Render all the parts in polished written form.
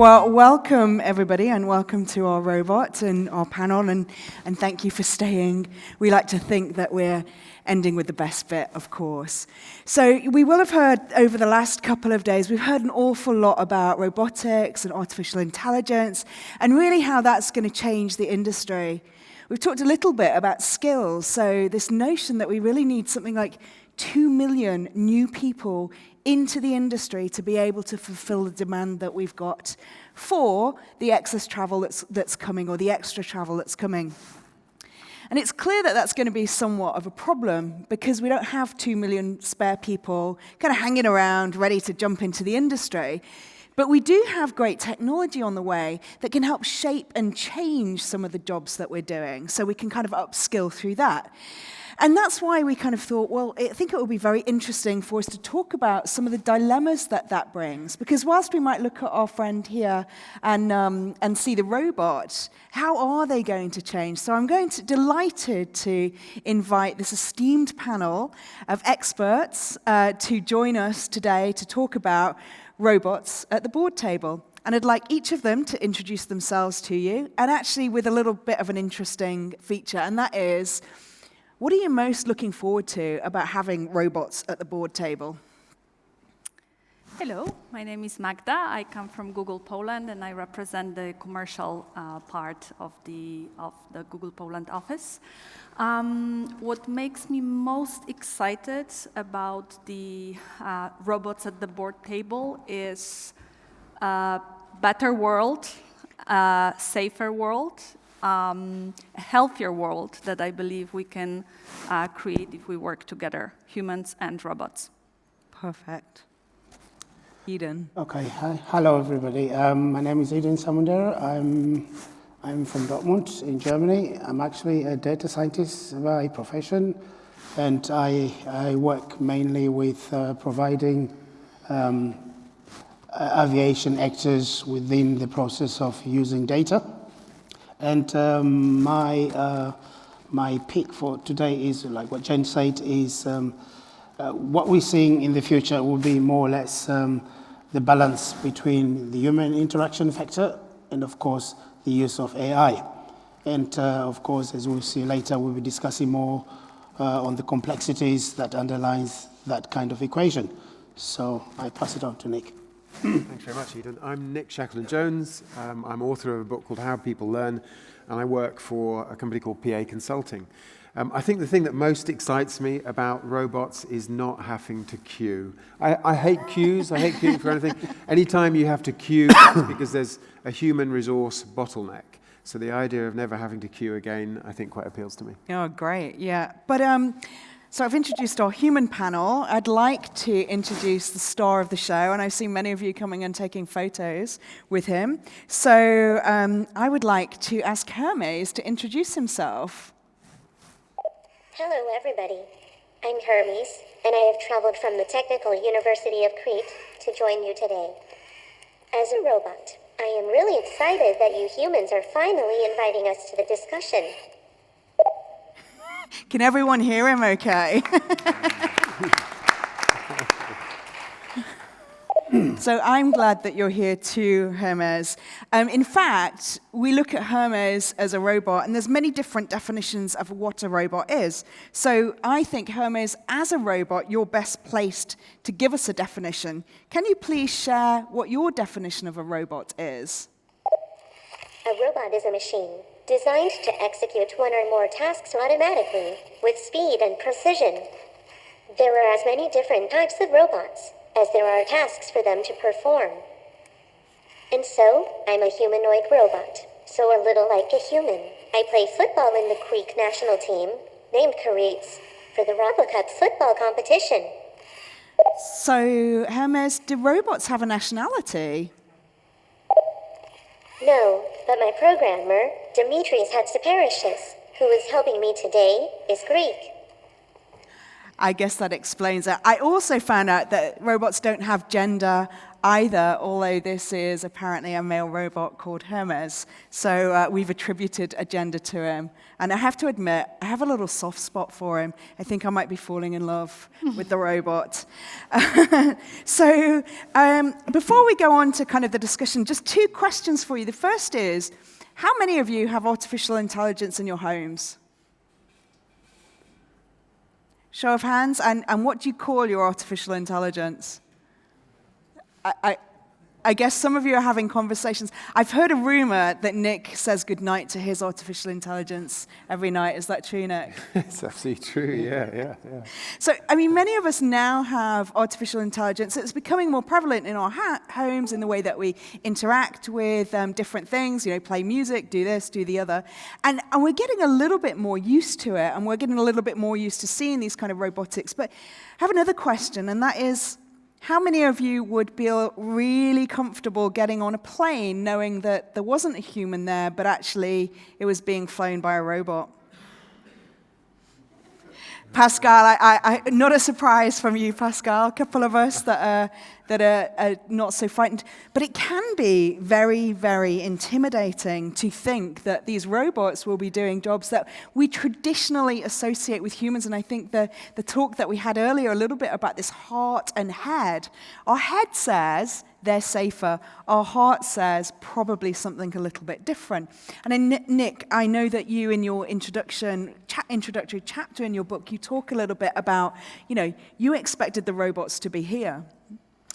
Well, welcome everybody, and welcome to our robot and our panel, and thank you for staying. We like to think that we're ending with the best bit, of course. So we will have heard over the last couple of days, we've heard an awful lot about robotics and artificial intelligence, and really how that's going to change the industry. We've talked a little bit about skills, so this notion that we really need something like 2 million new people into the industry to be able to fulfill the demand that we've got for the excess travel that's coming, or the extra travel that's coming. And it's clear that that's going to be somewhat of a problem, because we don't have 2 million spare people kind of hanging around ready to jump into the industry. But we do have great technology on the way that can help shape and change some of the jobs that we're doing, so we can kind of upskill through that. And that's why we kind of thought, well, I think it would be very interesting for us to talk about some of the dilemmas that brings. Because whilst we might look at our friend here and see the robot, how are they going to change? So I'm delighted to invite this esteemed panel of experts to join us today to talk about robots at the board table. And I'd like each of them to introduce themselves to you, and actually with a little bit of an interesting feature, and that is, what are you most looking forward to about having robots at the board table? Hello, my name is Magda. I come from Google Poland, and I represent the commercial part of the Google Poland office. What makes me most excited about the robots at the board table is a better world, a safer world, a healthier world that I believe we can create if we work together, humans and robots. Perfect. Eden. Okay, hello everybody. My name is Eden Samunder. I'm from Dortmund in Germany. I'm actually a data scientist by profession, and I work mainly with providing aviation actors within the process of using data. And my pick for today is, like what Jen said, is what we're seeing in the future will be more or less the balance between the human interaction factor and, of course, the use of AI. And, of course, as we'll see later, we'll be discussing more on the complexities that underlies that kind of equation. So I pass it on to Nick. Thanks very much, Eden. I'm Nick Shackleton-Jones. I'm author of a book called How People Learn, and I work for a company called PA Consulting. I think the thing that most excites me about robots is not having to queue. I hate queues. I hate queuing for anything. Anytime you have to queue, that's because there's a human resource bottleneck. So the idea of never having to queue again, I think, quite appeals to me. Oh, great, yeah. But so I've introduced our human panel. I'd like to introduce the star of the show, and I've seen many of you coming and taking photos with him. So I would like to ask Hermes to introduce himself. Hello, everybody. I'm Hermes, and I have traveled from the Technical University of Crete to join you today. As a robot, I am really excited that you humans are finally inviting us to the discussion. Can everyone hear him okay? So I'm glad that you're here too, Hermes. In fact, we look at Hermes as a robot, and there's many different definitions of what a robot is. So I think, Hermes, as a robot, you're best placed to give us a definition. Can you please share what your definition of a robot is? A robot is a machine designed to execute one or more tasks automatically with speed and precision. There are as many different types of robots as there are tasks for them to perform. And so, I'm a humanoid robot, so a little like a human. I play football in the Greek national team, named Kareets, for the RoboCup football competition. So, Hermes, do robots have a nationality? No, but my programmer, Dimitris Hatziparishis, who is helping me today, is Greek. I guess that explains it. I also found out that robots don't have gender either, although this is apparently a male robot called Hermes. So we've attributed a gender to him. And I have to admit, I have a little soft spot for him. I think I might be falling in love with the robot. So before we go on to kind of the discussion, just 2 questions for you. The first is, how many of you have artificial intelligence in your homes? Show of hands. And what do you call your artificial intelligence? I guess some of you are having conversations. I've heard a rumor that Nick says goodnight to his artificial intelligence every night. Is that true, Nick? It's absolutely true, yeah. So, I mean, many of us now have artificial intelligence. It's becoming more prevalent in our homes, in the way that we interact with different things, play music, do this, do the other. And we're getting a little bit more used to it, and we're getting a little bit more used to seeing these kind of robotics. But I have another question, and that is, how many of you would feel really comfortable getting on a plane knowing that there wasn't a human there, but actually it was being flown by a robot? Pascal, not a surprise from you, Pascal. A couple of us that are not so frightened. But it can be very, very intimidating to think that these robots will be doing jobs that we traditionally associate with humans. And I think the talk that we had earlier a little bit about this heart and head. Our head says they're safer. Our heart says probably something a little bit different. And then, Nick, I know that you, in your introductory chapter in your book, you talk a little bit about, you expected the robots to be here.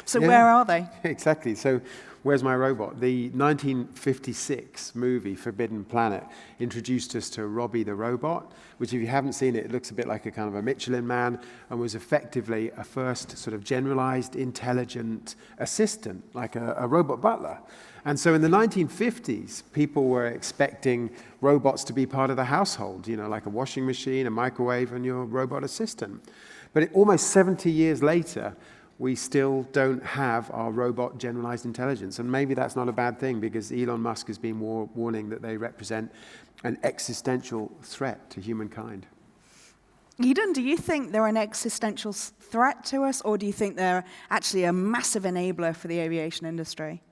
So where are they? Exactly. So where's my robot? The 1956 movie Forbidden Planet introduced us to Robbie the robot, which, if you haven't seen it, it looks a bit like a kind of a Michelin man, and was effectively a first sort of generalized intelligent assistant, like a robot butler. And so in the 1950s, people were expecting robots to be part of the household, like a washing machine, a microwave, and your robot assistant. But almost 70 years later, we still don't have our robot generalized intelligence. And maybe that's not a bad thing, because Elon Musk has been warning that they represent an existential threat to humankind. Eden, do you think they're an existential threat to us, or do you think they're actually a massive enabler for the aviation industry?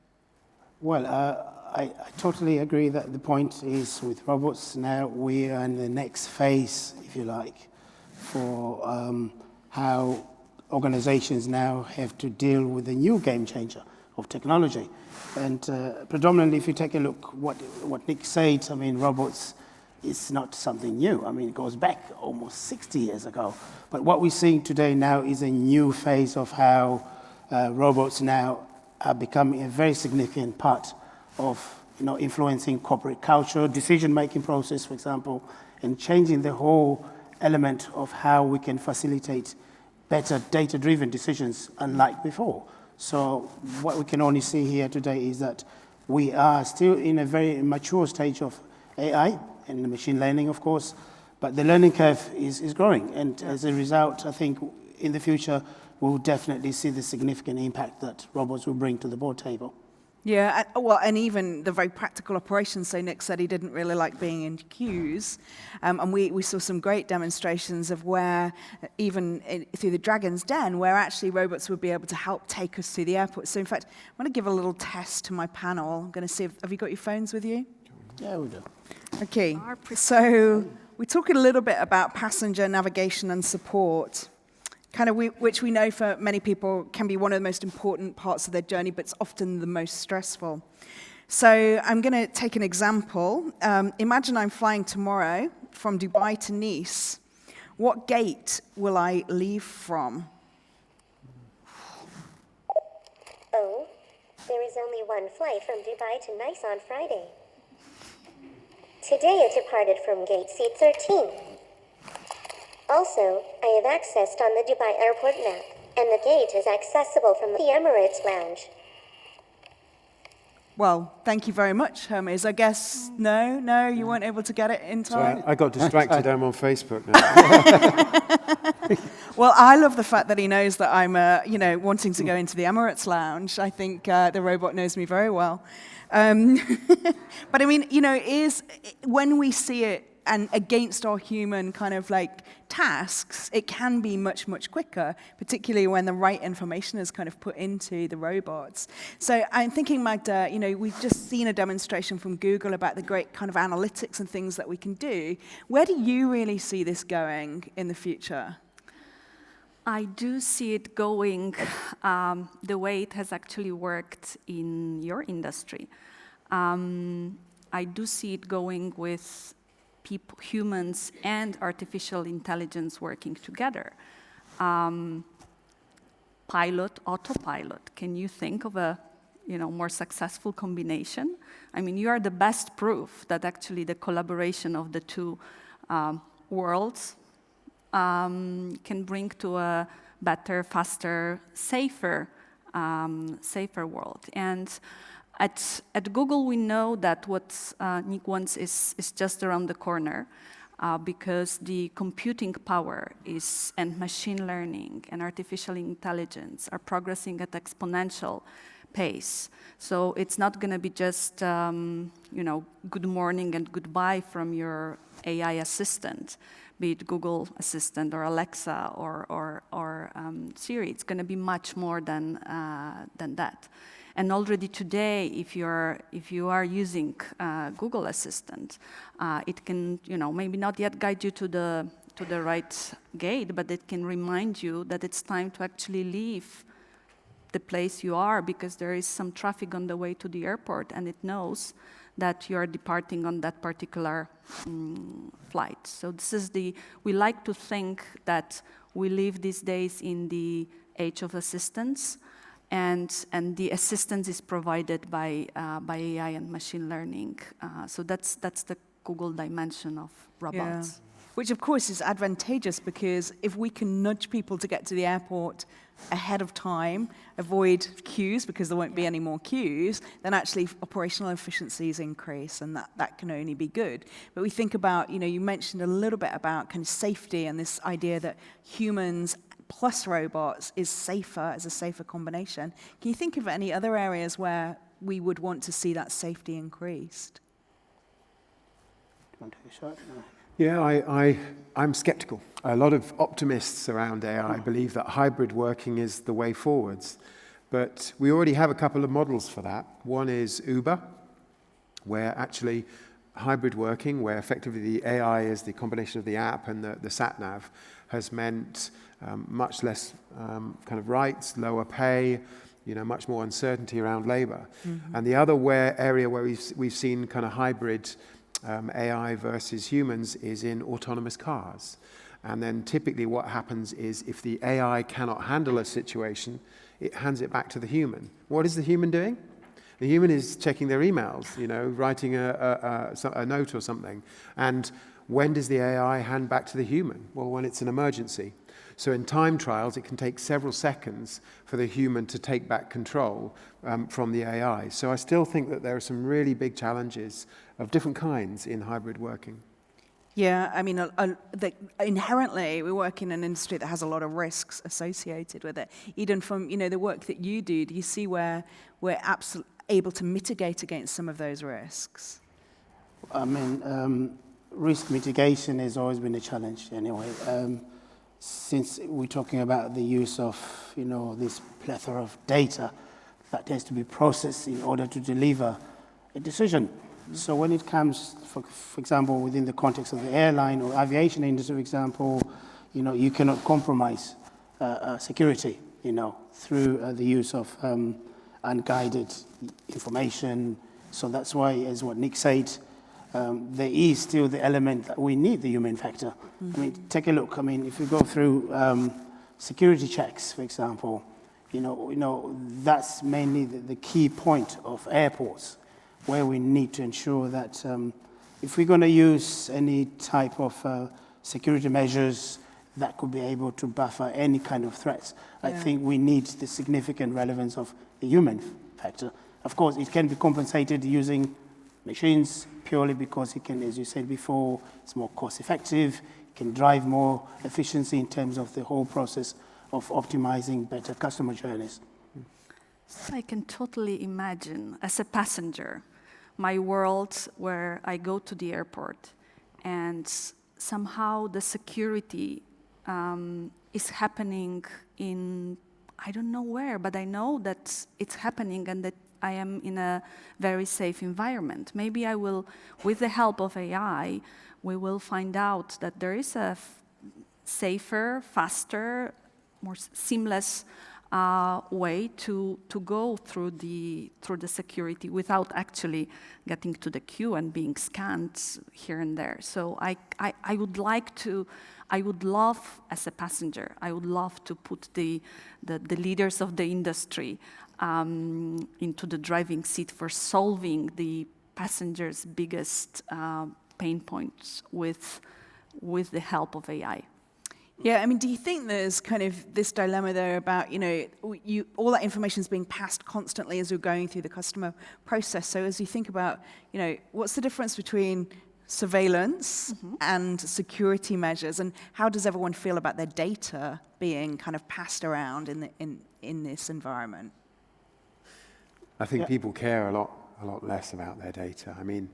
Well, I totally agree that the point is, with robots now, we are in the next phase, if you like, for how organizations now have to deal with the new game changer of technology. And predominantly, if you take a look what Nick said, I mean, robots is not something new. I mean, it goes back almost 60 years ago. But what we're seeing today now is a new phase of how robots now are becoming a very significant part of influencing corporate culture, decision-making process, for example, and changing the whole element of how we can facilitate better data-driven decisions, unlike before. So what we can only see here today is that we are still in a very mature stage of AI and the machine learning, of course, but the learning curve is growing. And as a result, I think in the future, we'll definitely see the significant impact that robots will bring to the board table. Yeah, well, and even the very practical operations. So Nick said he didn't really like being in queues. And we saw some great demonstrations of where, even through the Dragon's Den, where actually robots would be able to help take us to the airport. So in fact, I'm going to give a little test to my panel. I'm going to see, have you got your phones with you? Yeah, we do. Okay, so we're talking a little bit about passenger navigation and support. Which we know for many people can be one of the most important parts of their journey, but it's often the most stressful. So I'm going to take an example. Imagine I'm flying tomorrow from Dubai to Nice. What gate will I leave from? Oh, there is only one flight from Dubai to Nice on Friday. Today it departed from gate C13. Also, I have accessed on the Dubai airport map, and the gate is accessible from the Emirates lounge. Well, thank you very much, Hermes. I guess, no, you weren't able to get it in time? Sorry, I got distracted. I'm on Facebook now. Well, I love the fact that he knows that I'm, wanting to go into the Emirates lounge. I think the robot knows me very well. But I mean, when we see it and against our human kind of like tasks, it can be much, much quicker, particularly when the right information is kind of put into the robots. So I'm thinking, Magda, we've just seen a demonstration from Google about the great kind of analytics and things that we can do. Where do you really see this going in the future? I do see it going the way it has actually worked in your industry. I do see it going with humans and artificial intelligence working together. Autopilot. Can you think of a more successful combination? I mean, you are the best proof that actually the collaboration of the two worlds can bring to a better, faster, safer world. And at Google, we know that what Nick wants is just around the corner, because the computing power and machine learning and artificial intelligence are progressing at exponential pace. So it's not going to be just good morning and goodbye from your AI assistant, be it Google Assistant or Alexa or Siri. It's going to be much more than that. And already today, if you are using Google Assistant, it can maybe not yet guide you to the right gate, but it can remind you that it's time to actually leave the place you are because there is some traffic on the way to the airport, and it knows that you are departing on that particular flight. So we like to think that we live these days in the age of assistance, and the assistance is provided by AI and machine learning. So that's the Google dimension of robots. Yeah. Which, of course, is advantageous because if we can nudge people to get to the airport ahead of time, avoid queues because there won't be any more queues, then actually operational efficiencies increase, and that can only be good. But we think about, you mentioned a little bit about kind of safety and this idea that humans plus robots is a safer combination. Can you think of any other areas where we would want to see that safety increased? Do you want to take a shot? No. Yeah, I'm skeptical. A lot of optimists around AI believe that hybrid working is the way forwards. But we already have a couple of models for that. One is Uber, where actually hybrid working, where effectively the AI is the combination of the app and the sat-nav, has meant much less kind of rights, lower pay, much more uncertainty around labor. Mm-hmm. And the other area where we've seen kind of hybrid AI versus humans is in autonomous cars. And then typically what happens is if the AI cannot handle a situation, it hands it back to the human. What is the human doing? The human is checking their emails, writing a note or something. And when does the AI hand back to the human? Well, when it's an emergency. So in time trials, it can take several seconds for the human to take back control from the AI. So I still think that there are some really big challenges of different kinds in hybrid working. Yeah, I mean, inherently, we work in an industry that has a lot of risks associated with it. Even from, the work that you do you see where we're absolutely able to mitigate against some of those risks? I mean, risk mitigation has always been a challenge anyway. Since we're talking about the use of, this plethora of data that has to be processed in order to deliver a decision. So when it comes, for example, within the context of the airline or aviation industry, for example, you cannot compromise security, through the use of unguided information. So that's why, as what Nick said, there is still the element that we need the human factor. Mm-hmm. I mean, take a look. I mean, if you go through security checks, for example, that's mainly the key point of airports, where we need to ensure that if we're going to use any type of security measures that could be able to buffer any kind of threats, I think we need the significant relevance of the human factor. Of course, it can be compensated using machines purely because it can, as you said before, it's more cost effective, it can drive more efficiency in terms of the whole process of optimizing better customer journeys. So I can totally imagine, as a passenger, my world where I go to the airport and somehow the security is happening in, I don't know where, but I know that it's happening and that I am in a very safe environment. Maybe I will, with the help of AI, we will find out that there is a safer, faster, more seamless way to go through the security without actually getting to the queue and being scanned here and there. So I would love, as a passenger, I would love to put the leaders of the industry into the driving seat for solving the passengers' biggest pain points with the help of AI. Yeah, I mean, do you think there's kind of this dilemma there about, all that information is being passed constantly as you're going through the customer process? So as you think about, what's the difference between surveillance and security measures, and how does everyone feel about their data being kind of passed around in this environment? I think people care a lot less about their data. I mean,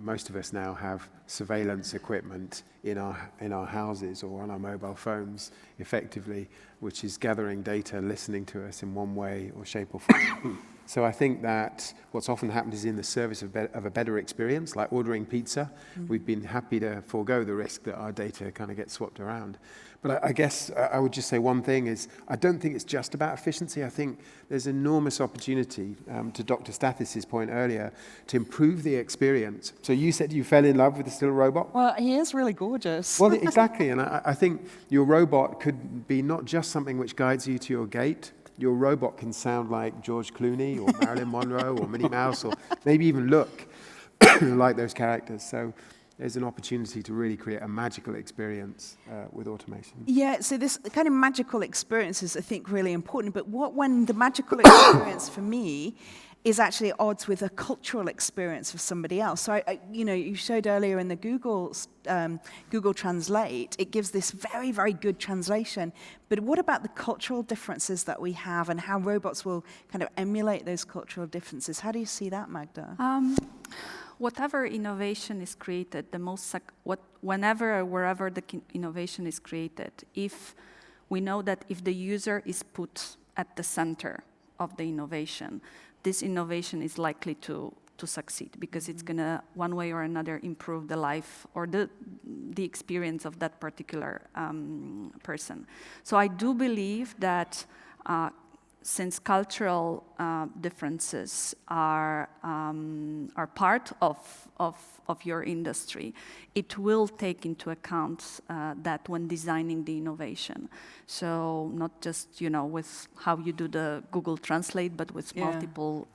most of us now have surveillance equipment in our houses or on our mobile phones, effectively, which is gathering data, listening to us in one way or shape or form. So I think that what's often happened is in the service of a better experience, like ordering pizza, we've been happy to forego the risk that our data kind of gets swapped around. But I guess I would just say one thing is, I don't think it's just about efficiency. I think there's enormous opportunity, to Dr. Stathis' point earlier, to improve the experience. So you said you fell in love with the still robot? Well, he is really gorgeous. Well, exactly. And I think your robot could be not just something which guides you to your gate. Your robot can sound like George Clooney or Marilyn Monroe or Minnie Mouse, or maybe even look like those characters. So there's an opportunity to really create a magical experience with automation. Yeah, so this kind of magical experience is, I think, really important. But when the magical experience for me is actually at odds with a cultural experience for somebody else. So, you showed earlier in the Google Translate, it gives this very, very good translation. But what about the cultural differences that we have and how robots will kind of emulate those cultural differences? How do you see that, Magda? Whatever innovation is created, whenever or wherever the innovation is created, if we know that if the user is put at the center of the innovation, this innovation is likely to succeed because it's going to, one way or another, improve the life or the experience of that particular person. So I do believe that since cultural differences are part of your industry, it will take into account that when designing the innovation. So not just with how you do the Google Translate, but with multiple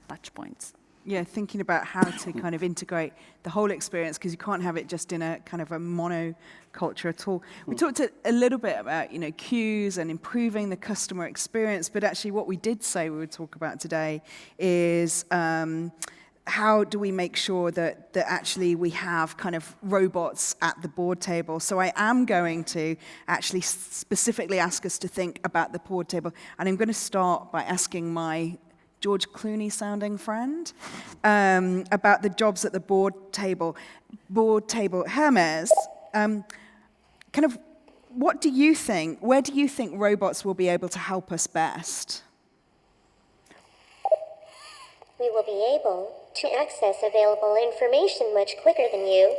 touch points. Yeah, thinking about how to kind of integrate the whole experience, because you can't have it just in a kind of a monoculture at all. We talked a little bit about, queues and improving the customer experience, but actually what we did say we would talk about today is how do we make sure that actually we have kind of robots at the board table. So I am going to actually specifically ask us to think about the board table, and I'm going to start by asking my George Clooney-sounding friend about the jobs at the board table. Hermes, kind of, what do you think? Where do you think robots will be able to help us best? We will be able to access available information much quicker than you,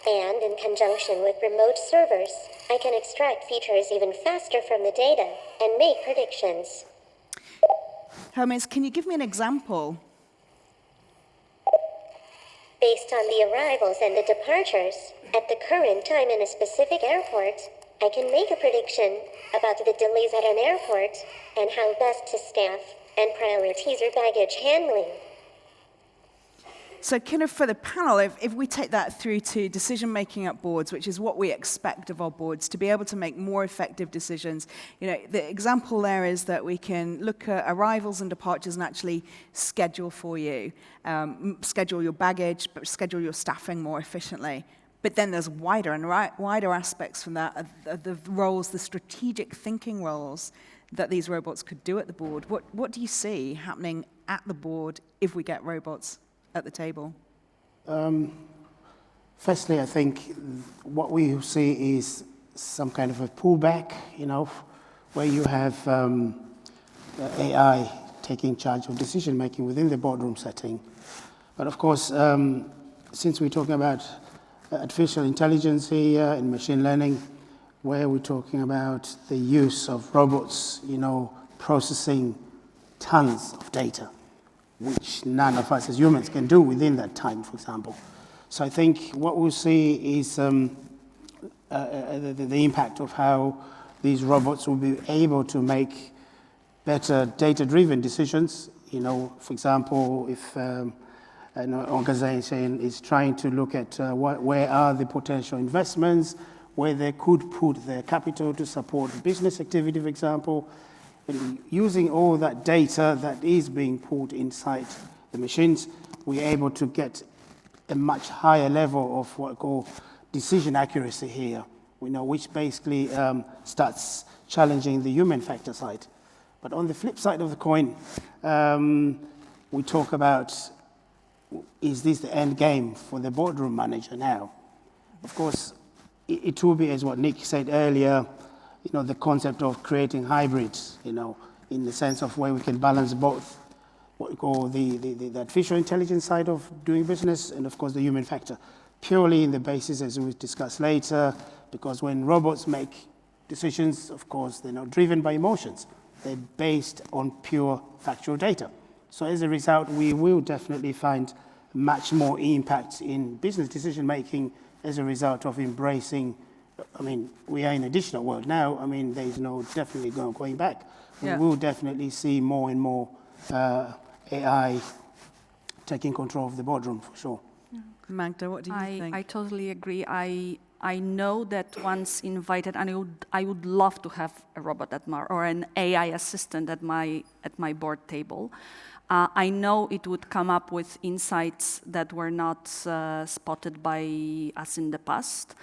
and in conjunction with remote servers, I can extract features even faster from the data and make predictions. Hermes, can you give me an example? Based on the arrivals and the departures, at the current time in a specific airport, I can make a prediction about the delays at an airport and how best to staff and prioritize your baggage handling. So kind of for the panel, if we take that through to decision-making at boards, which is what we expect of our boards, to be able to make more effective decisions, the example there is that we can look at arrivals and departures and actually schedule for you, schedule your baggage, but schedule your staffing more efficiently. But then there's wider aspects from that, the roles, the strategic thinking roles that these robots could do at the board. What do you see happening at the board if we get robots at the table? Firstly, I think what we see is some kind of a pullback, where you have AI taking charge of decision making within the boardroom setting. But of course, since we're talking about artificial intelligence here and machine learning, where we're talking about the use of robots, processing tons of data, which none of us as humans can do within that time, for example. So I think what we'll see is the impact of how these robots will be able to make better data-driven decisions. For example, if an organization is trying to look at where are the potential investments, where they could put their capital to support business activity, for example, and using all that data that is being pulled inside the machines, we're able to get a much higher level of what we call decision accuracy here, which basically starts challenging the human factor side. But on the flip side of the coin, we talk about, is this the end game for the boardroom manager now? Of course, it will be, as what Nick said earlier, the concept of creating hybrids, in the sense of where we can balance both what we call the artificial intelligence side of doing business and, of course, the human factor, purely in the basis, as we discuss later, because when robots make decisions, of course, they're not driven by emotions. They're based on pure factual data. So as a result, we will definitely find much more impact in business decision making as a result of embracing. We are in a digital world now. There is no definitely going back. Yeah. We will definitely see more and more AI taking control of the boardroom, for sure. Magda, what do you think? I totally agree. I know that once invited, and I would love to have a robot or an AI assistant at my board table. I know it would come up with insights that were not spotted by us in the past.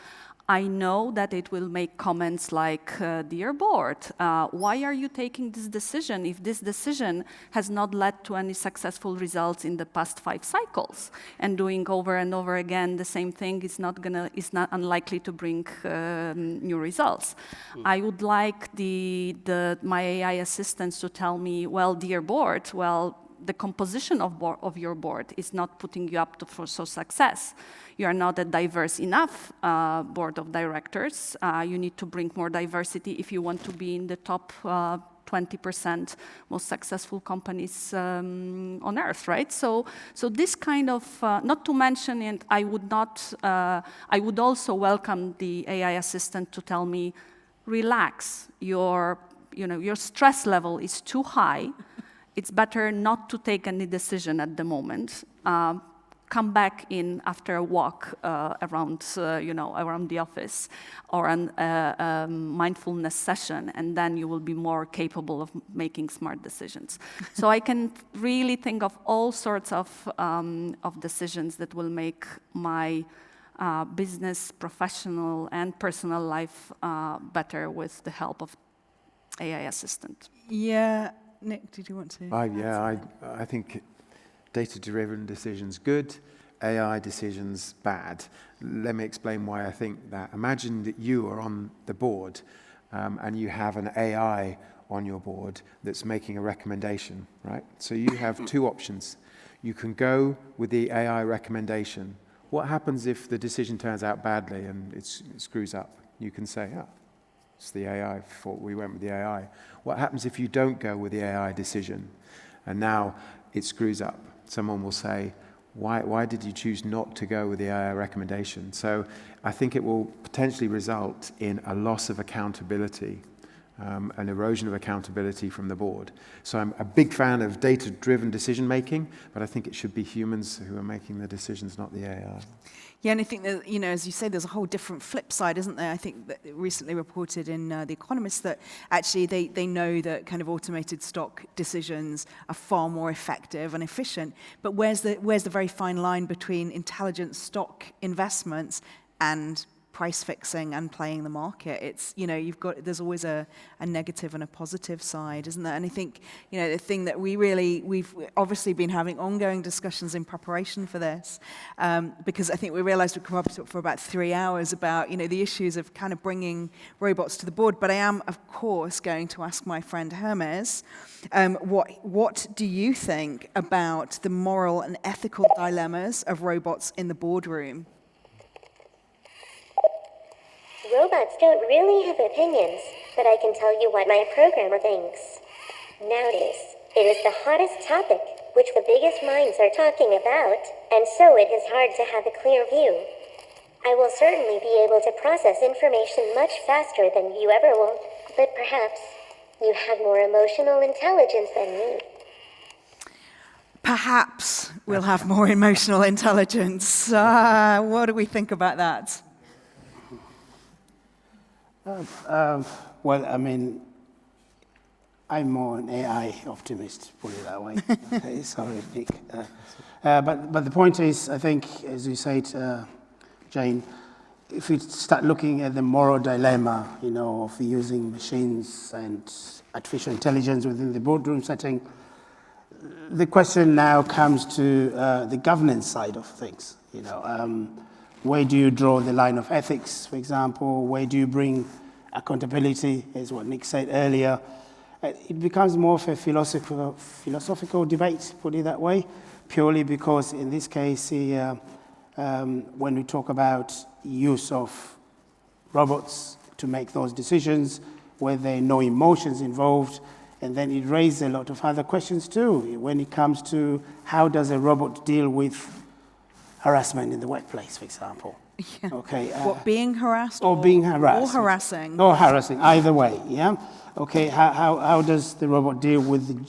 I know that it will make comments like, dear board, why are you taking this decision if this decision has not led to any successful results in the past 5 cycles? And doing over and over again the same thing is not unlikely to bring new results. I would like my AI assistants to tell me, well, dear board, the composition of your board is not putting you up for success. You are not a diverse enough board of directors. You need to bring more diversity if you want to be in the top 20% most successful companies on earth, right? So this kind of, not to mention, and I would also welcome the AI assistant to tell me, relax, your stress level is too high. It's better not to take any decision at the moment. Come back in after a walk around the office or a mindfulness session, and then you will be more capable of making smart decisions. So I can really think of all sorts of decisions that will make my business, professional, and personal life better with the help of AI assistant. Yeah. Nick, did you want to? I think data-driven decisions good, AI decisions bad. Let me explain why I think that. Imagine that you are on the board and you have an AI on your board that's making a recommendation, right? So you have 2 options. You can go with the AI recommendation. What happens if the decision turns out badly and it screws up? You can say, it's the AI fault, we went with the AI. What happens if you don't go with the AI decision and now it screws up? Someone will say, why did you choose not to go with the AI recommendation? So I think it will potentially result in a loss of accountability, an erosion of accountability from the board. So I'm a big fan of data-driven decision making, but I think it should be humans who are making the decisions, not the AI. Yeah, and I think that, as you say, there's a whole different flip side, isn't there? I think that recently reported in The Economist that actually they know that kind of automated stock decisions are far more effective and efficient. But where's the very fine line between intelligent stock investments and price fixing and playing the market. It's, there's always a negative and a positive side, isn't there? And I think, the thing that we've obviously been having ongoing discussions in preparation for this, because I think we realized we could probably talk for about 3 hours about, the issues of kind of bringing robots to the board. But I am, of course, going to ask my friend Hermes, what do you think about the moral and ethical dilemmas of robots in the boardroom? Robots don't really have opinions, but I can tell you what my programmer thinks. Nowadays, it is the hottest topic, which the biggest minds are talking about, and so it is hard to have a clear view. I will certainly be able to process information much faster than you ever will, but perhaps you have more emotional intelligence than me. Perhaps we'll have more emotional intelligence. What do we think about that? Well, I mean, I'm more an AI optimist, put it that way. Okay, sorry, Nick. But the point is, I think, as you said, Jane, if we start looking at the moral dilemma, of using machines and artificial intelligence within the boardroom setting, the question now comes to the governance side of things. Where do you draw the line of ethics, for example? Where do you bring accountability, as what Nick said earlier? It becomes more of a philosophical debate, put it that way, purely because in this case, when we talk about use of robots to make those decisions, where there are no emotions involved, and then it raises a lot of other questions too, when it comes to how does a robot deal with harassment in the workplace, for example. Yeah. Okay. Being harassed? Or being harassed. Or harassing. Or harassing, either way, yeah? Okay, how does the robot deal with,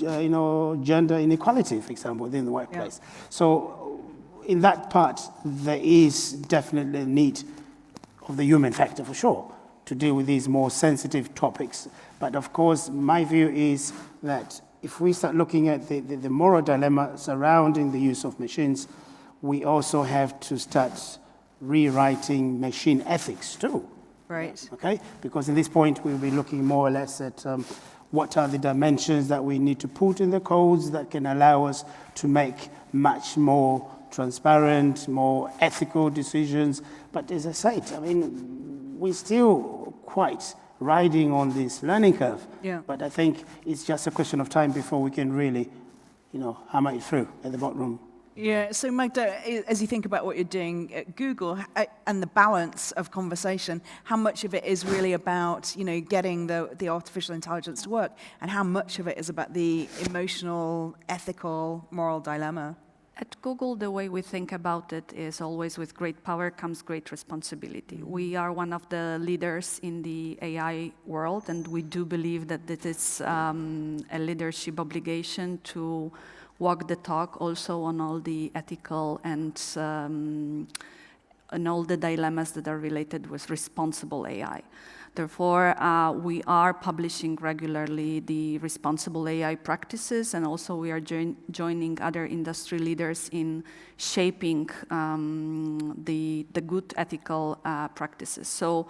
gender inequality, for example, within the workplace? Yeah. So in that part, there is definitely a need of the human factor, for sure, to deal with these more sensitive topics. But of course, my view is that if we start looking at the moral dilemma surrounding the use of machines, we also have to start rewriting machine ethics too. Right. Okay? Because at this point, we'll be looking more or less at what are the dimensions that we need to put in the codes that can allow us to make much more transparent, more ethical decisions. But as I said, I mean, we're still quite riding on this learning curve. Yeah. But I think it's just a question of time before we can really, hammer it through at the boardroom. Yeah, so Magda, as you think about what you're doing at Google and the balance of conversation, how much of it is really about, getting the artificial intelligence to work, and how much of it is about the emotional, ethical, moral dilemma? At Google, the way we think about it is always with great power comes great responsibility. We are one of the leaders in the AI world, and we do believe that it is a leadership obligation to walk the talk also on all the ethical and all the dilemmas that are related with responsible AI. Therefore, we are publishing regularly the responsible AI practices, and also we are joining other industry leaders in shaping the good ethical practices. So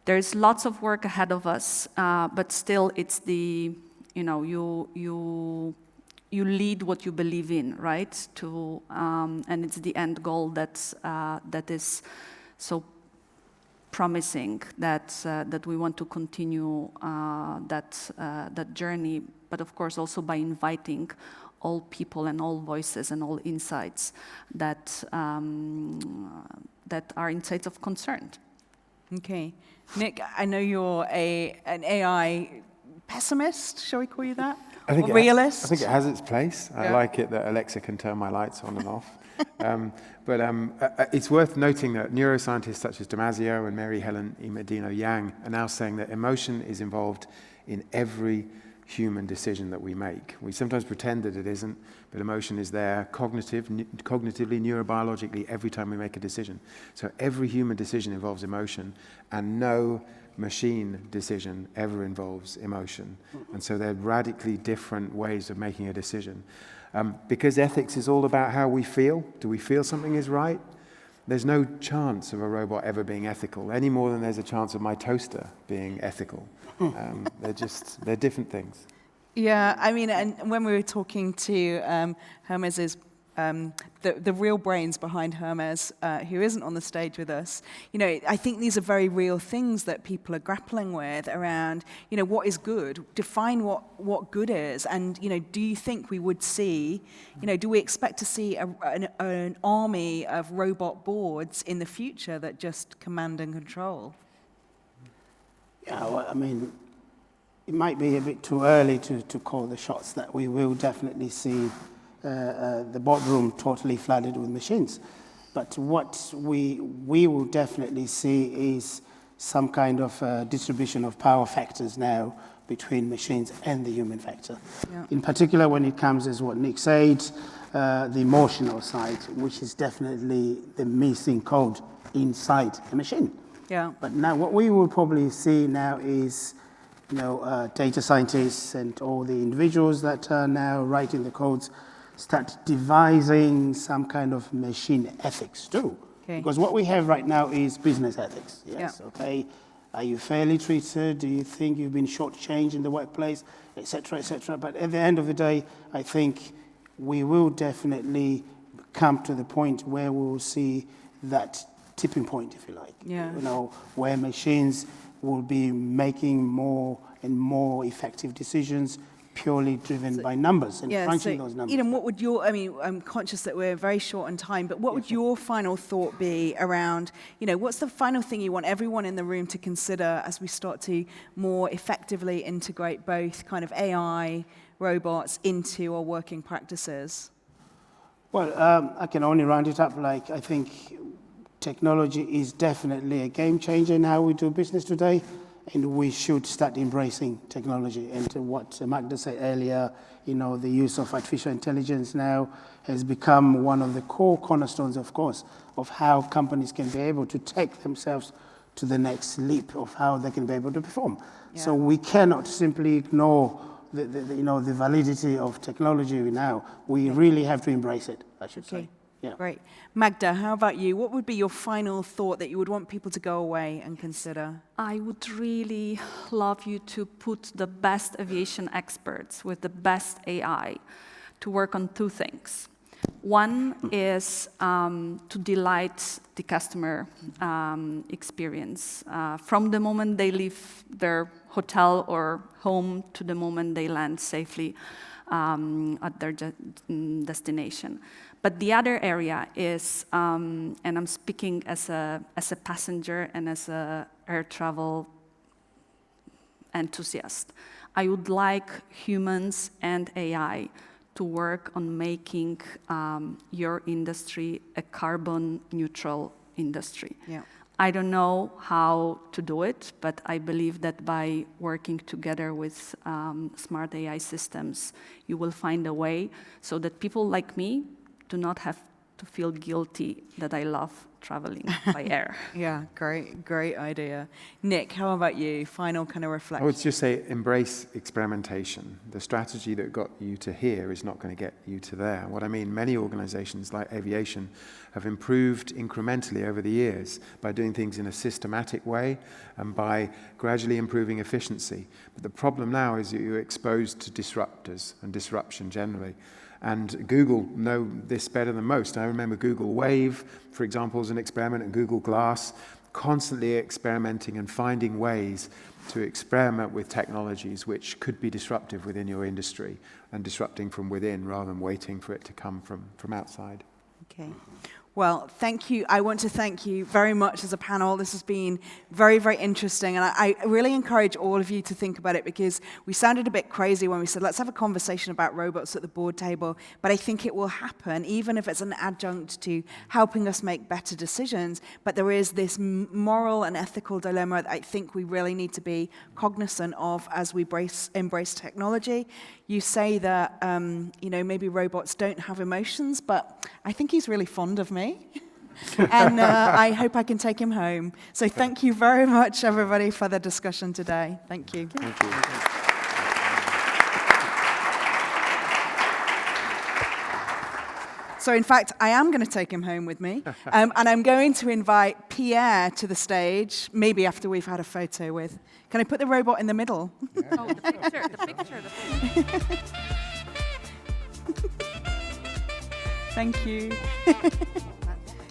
there's lots of work ahead of us, but still it's the, you lead what you believe in, right? And it's the end goal that is so promising that we want to continue that journey. But of course, also by inviting all people and all voices and all insights that are insights of concern. Okay, Nick, I know you're an AI pessimist. Shall we call you that? I think realist? I think it has its place. Yeah. I like it that Alexa can turn my lights on and off. But it's worth noting that neuroscientists such as Damasio and Mary Helen Medina-Yang are now saying that emotion is involved in every human decision that we make. We sometimes pretend that it isn't, but emotion is there cognitively, neurobiologically, every time we make a decision. So every human decision involves emotion, and no machine decision ever involves emotion. And so they're radically different ways of making a decision. Because ethics is all about how we feel. Do we feel something is right? There's no chance of a robot ever being ethical, any more than there's a chance of my toaster being ethical. They're different things. Yeah, I mean, and when we were talking to Hermes's, the real brains behind Hermes, who isn't on the stage with us, I think these are very real things that people are grappling with around, what is good, define what good is, and, do you think we would see, do we expect to see an army of robot boards in the future that just command and control? Yeah, well, I mean, it might be a bit too early to call the shots that we will definitely see the boardroom totally flooded with machines. But what we will definitely see is some kind of distribution of power factors now between machines and the human factor. Yeah. In particular, when it comes, as what Nick said, the emotional side, which is definitely the missing code inside a machine. Yeah. But now what we will probably see now is data scientists and all the individuals that are now writing the codes start devising some kind of machine ethics too. Okay. Because what we have right now is business ethics. Yes, yeah. Okay. Are you fairly treated? Do you think you've been shortchanged in the workplace, et cetera, et cetera? But at the end of the day, I think we will definitely come to the point where we will see that tipping point, if you like. Yeah. Where machines will be making more and more effective decisions purely driven by numbers and crunching those numbers. Eden, what would I'm conscious that we're very short on time, but what would your final thought be around, what's the final thing you want everyone in the room to consider as we start to more effectively integrate both kind of AI, robots into our working practices? Well, I can only round it up I think technology is definitely a game changer in how we do business today. And we should start embracing technology. And what Magda said earlier, the use of artificial intelligence now has become one of the core cornerstones, of course, of how companies can be able to take themselves to the next leap of how they can be able to perform. Yeah. So we cannot simply ignore the validity of technology now. We really have to embrace it, I should say. Yeah. Great. Magda, how about you? What would be your final thought that you would want people to go away and consider? I would really love you to put the best aviation experts with the best AI to work on two things. One is to delight the customer experience from the moment they leave their hotel or home to the moment they land safely at their destination. But the other area is, and I'm speaking as a passenger and as a air travel enthusiast, I would like humans and AI to work on making your industry a carbon neutral industry. Yeah. I don't know how to do it, but I believe that by working together with smart AI systems, you will find a way so that people like me do not have to feel guilty that I love traveling by air. Yeah, great idea. Nick, how about you? Final kind of reflection. I would just say embrace experimentation. The strategy that got you to here is not going to get you to there. What I mean, many organizations like aviation have improved incrementally over the years by doing things in a systematic way and by gradually improving efficiency. But the problem now is that you're exposed to disruptors and disruption generally. And Google know this better than most. I remember Google Wave, for example, as an experiment, and Google Glass, constantly experimenting and finding ways to experiment with technologies which could be disruptive within your industry and disrupting from within rather than waiting for it to come from outside. Okay. Well, thank you. I want to thank you very much as a panel. This has been very, very interesting. And I really encourage all of you to think about it because we sounded a bit crazy when we said, let's have a conversation about robots at the board table. But I think it will happen, even if it's an adjunct to helping us make better decisions. But there is this moral and ethical dilemma that I think we really need to be cognizant of as we embrace technology. You say that, maybe robots don't have emotions, but I think he's really fond of me. And I hope I can take him home. So thank you very much, everybody, for the discussion today. Thank you. Thank you. So in fact, I am going to take him home with me. And I'm going to invite Pierre to the stage, maybe after we've had a photo with. Can I put the robot in the middle? Oh, the picture. Thank you.